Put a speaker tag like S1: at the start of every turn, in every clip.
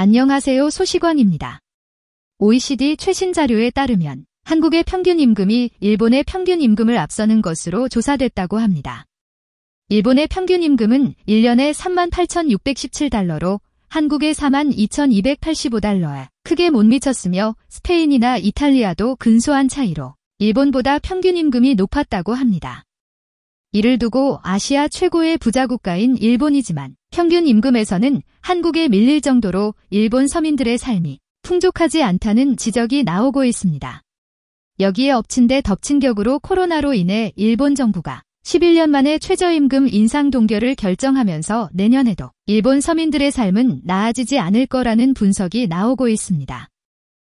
S1: 안녕하세요. 소시광입니다. OECD 최신 자료에 따르면 한국의 평균 임금이 일본의 평균 임금을 앞서는 것으로 조사됐다고 합니다. 일본의 평균 임금은 1년에 38,617달러로 한국의 42,285달러에 크게 못 미쳤으며 스페인이나 이탈리아도 근소한 차이로 일본보다 평균 임금이 높았다고 합니다. 이를 두고 아시아 최고의 부자 국가인 일본이지만 평균 임금에서는 한국에 밀릴 정도로 일본 서민들의 삶이 풍족하지 않다는 지적이 나오고 있습니다. 여기에 엎친 데 덮친 격으로 코로나로 인해 일본 정부가 11년 만에 최저임금 인상 동결을 결정하면서 내년에도 일본 서민들의 삶은 나아지지 않을 거라는 분석이 나오고 있습니다.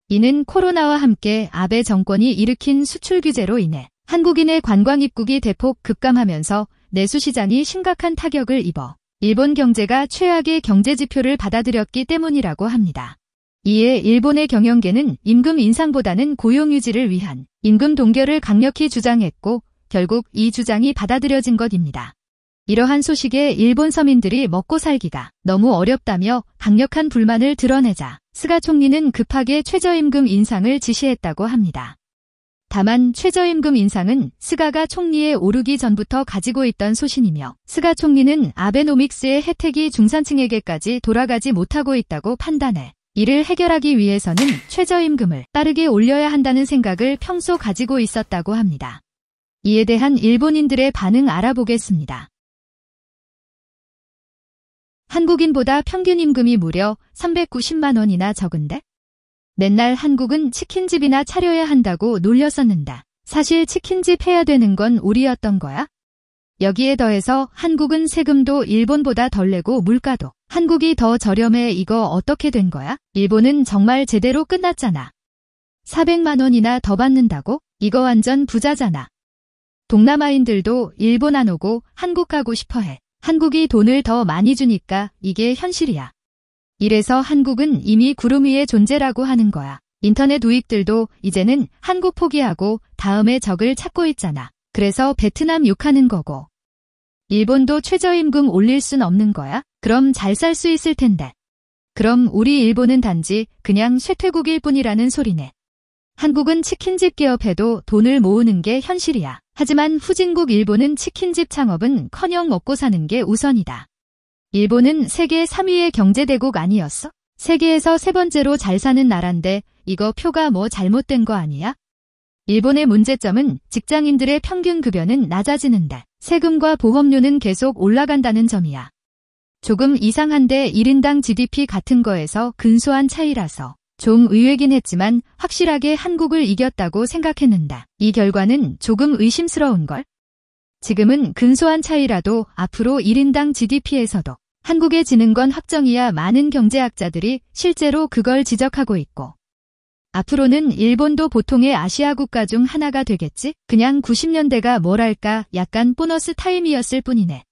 S1: 이는 코로나와 함께 아베 정권이 일으킨 수출 규제로 인해 한국인의 관광 입국이 대폭 급감하면서 내수시장이 심각한 타격을 입어 일본 경제가 최악의 경제지표를 받아들였기 때문이라고 합니다. 이에 일본의 경영계는 임금 인상보다는 고용 유지를 위한 임금 동결을 강력히 주장했고 결국 이 주장이 받아들여진 것입니다. 이러한 소식에 일본 서민들이 먹고 살기가 너무 어렵다며 강력한 불만을 드러내자 스가 총리는 급하게 최저임금 인상을 지시했다고 합니다. 다만 최저임금 인상은 스가가 총리에 오르기 전부터 가지고 있던 소신이며 스가 총리는 아베노믹스의 혜택이 중산층에게까지 돌아가지 못하고 있다고 판단해 이를 해결하기 위해서는 최저임금을 빠르게 올려야 한다는 생각을 평소 가지고 있었다고 합니다. 이에 대한 일본인들의 반응 알아보겠습니다. 한국인보다 평균 임금이 무려 390만 원이나 적은데? 맨날 한국은 치킨집이나 차려야 한다고 놀렸었는데 사실 치킨집 해야 되는 건 우리였던 거야? 여기에 더해서 한국은 세금도 일본보다 덜 내고 물가도 한국이 더 저렴해. 이거 어떻게 된 거야? 일본은 정말 제대로 끝났잖아. 400만 원이나 더 받는다고? 이거 완전 부자잖아. 동남아인들도 일본 안 오고 한국 가고 싶어해. 한국이 돈을 더 많이 주니까 이게 현실이야. 이래서 한국은 이미 구름 위의 존재라고 하는 거야. 인터넷 우익들도 이제는 한국 포기하고 다음에 적을 찾고 있잖아. 그래서 베트남 욕하는 거고. 일본도 최저임금 올릴 순 없는 거야? 그럼 잘 살 수 있을 텐데. 그럼 우리 일본은 단지 그냥 쇠퇴국일 뿐이라는 소리네. 한국은 치킨집 개업해도 돈을 모으는 게 현실이야. 하지만 후진국 일본은 치킨집 창업은커녕 먹고 사는 게 우선이다. 일본은 세계 3위의 경제대국 아니었어? 세계에서 세 번째로 잘 사는 나라인데 이거 표가 뭐 잘못된 거 아니야? 일본의 문제점은 직장인들의 평균 급여는 낮아지는데 세금과 보험료는 계속 올라간다는 점이야. 조금 이상한데 1인당 GDP 같은 거에서 근소한 차이라서 좀 의외긴 했지만 확실하게 한국을 이겼다고 생각했는데 이 결과는 조금 의심스러운걸? 지금은 근소한 차이라도 앞으로 1인당 GDP에서도 한국에 지는 건 확정이야. 많은 경제학자들이 실제로 그걸 지적하고 있고 앞으로는 일본도 보통의 아시아 국가 중 하나가 되겠지? 그냥 90년대가 뭐랄까 약간 보너스 타임이었을 뿐이네.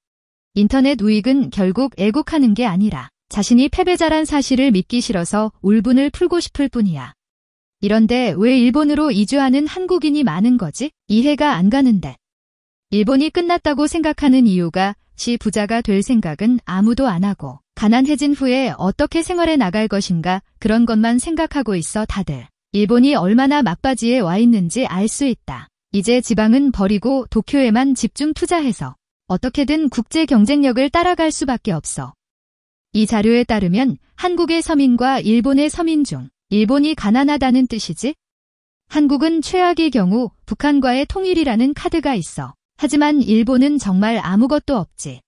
S1: 인터넷 우익은 결국 애국하는 게 아니라 자신이 패배자란 사실을 믿기 싫어서 울분을 풀고 싶을 뿐이야. 이런데 왜 일본으로 이주하는 한국인이 많은 거지? 이해가 안 가는데. 일본이 끝났다고 생각하는 이유가 부자가 될 생각은 아무도 안 하고 가난해진 후에 어떻게 생활해 나갈 것인가 그런 것만 생각하고 있어 다들. 일본이 얼마나 막바지에 와 있는지 알 수 있다. 이제 지방은 버리고 도쿄에만 집중 투자해서 어떻게든 국제 경쟁력을 따라갈 수밖에 없어. 이 자료에 따르면 한국의 서민과 일본의 서민 중 일본이 가난하다는 뜻이지? 한국은 최악의 경우 북한과의 통일이라는 카드가 있어. 하지만 일본은 정말 아무것도 없지.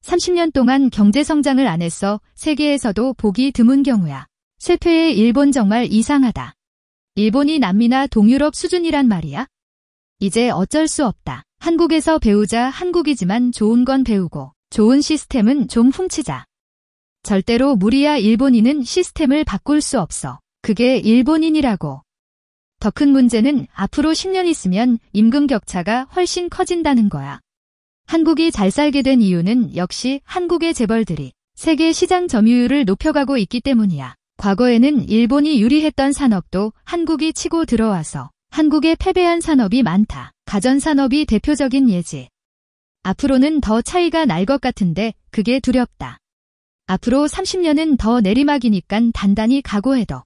S1: 30년 동안 경제성장을 안 했어. 세계에서도 보기 드문 경우야. 쇠퇴의 일본 정말 이상하다. 일본이 남미나 동유럽 수준이란 말이야? 이제 어쩔 수 없다. 한국에서 배우자. 한국이지만 좋은 건 배우고 좋은 시스템은 좀 훔치자. 절대로 무리야. 일본인은 시스템을 바꿀 수 없어. 그게 일본인이라고. 더 큰 문제는 앞으로 10년 있으면 임금 격차가 훨씬 커진다는 거야. 한국이 잘 살게 된 이유는 역시 한국의 재벌들이 세계 시장 점유율을 높여가고 있기 때문이야. 과거에는 일본이 유리했던 산업도 한국이 치고 들어와서 한국에 패배한 산업이 많다. 가전산업이 대표적인 예지. 앞으로는 더 차이가 날 것 같은데 그게 두렵다. 앞으로 30년은 더 내리막이니깐 단단히 각오해둬.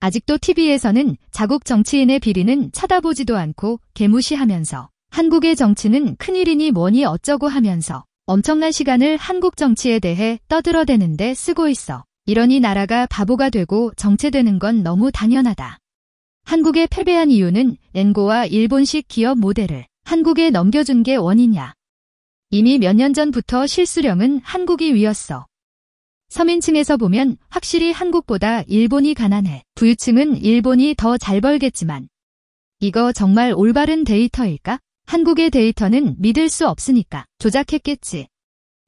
S1: 아직도 TV에서는 자국 정치인의 비리는 쳐다보지도 않고 개무시하면서 한국의 정치는 큰일이니 뭐니 어쩌고 하면서 엄청난 시간을 한국 정치에 대해 떠들어대는데 쓰고 있어. 이러니 나라가 바보가 되고 정체되는 건 너무 당연하다. 한국에 패배한 이유는 엔고와 일본식 기업 모델을 한국에 넘겨준 게 원인이야. 이미 몇 년 전부터 실수령은 한국이 위였어. 서민층에서 보면 확실히 한국보다 일본이 가난해. 부유층은 일본이 더 잘 벌겠지만 이거 정말 올바른 데이터일까? 한국의 데이터는 믿을 수 없으니까 조작했겠지.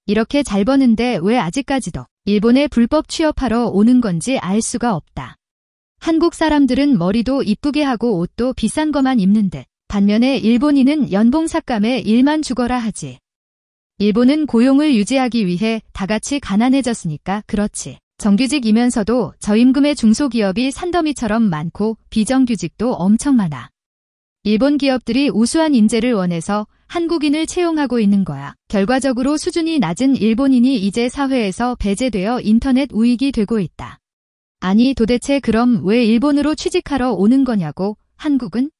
S1: 이렇게 잘 버는데 왜 아직까지도 일본에 불법 취업하러 오는 건지 알 수가 없다. 한국 사람들은 머리도 이쁘게 하고 옷도 비싼 거만 입는 듯 반면에 일본인은 연봉 삭감에 일만 죽어라 하지. 일본은 고용을 유지하기 위해 다 같이 가난해졌으니까 그렇지. 정규직이면서도 저임금의 중소기업이 산더미처럼 많고 비정규직도 엄청 많아. 일본 기업들이 우수한 인재를 원해서 한국인을 채용하고 있는 거야. 결과적으로 수준이 낮은 일본인이 이제 사회에서 배제되어 인터넷 우익이 되고 있다. 아니 도대체 그럼 왜 일본으로 취직하러 오는 거냐고. 한국은?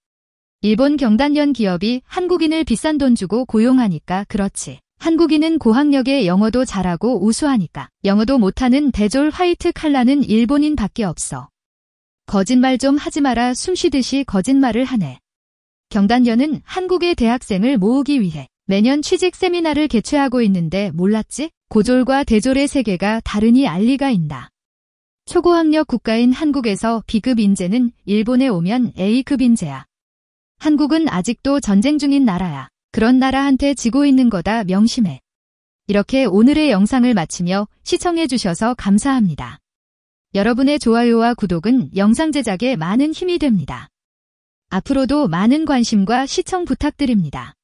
S1: 일본 경단련 기업이 한국인을 비싼 돈 주고 고용하니까 그렇지. 한국인은 고학력에 영어도 잘하고 우수하니까. 영어도 못하는 대졸 화이트 칼라는 일본인밖에 없어. 거짓말 좀 하지 마라. 숨쉬듯이 거짓말을 하네. 경단련은 한국의 대학생을 모으기 위해 매년 취직 세미나를 개최하고 있는데 몰랐지? 고졸과 대졸의 세계가 다르니 알리가 있다. 초고학력 국가인 한국에서 B급 인재는 일본에 오면 A급 인재야. 한국은 아직도 전쟁 중인 나라야. 그런 나라한테 지고 있는 거다 명심해. 이렇게 오늘의 영상을 마치며 시청해주셔서 감사합니다. 여러분의 좋아요와 구독은 영상 제작에 많은 힘이 됩니다. 앞으로도 많은 관심과 시청 부탁드립니다.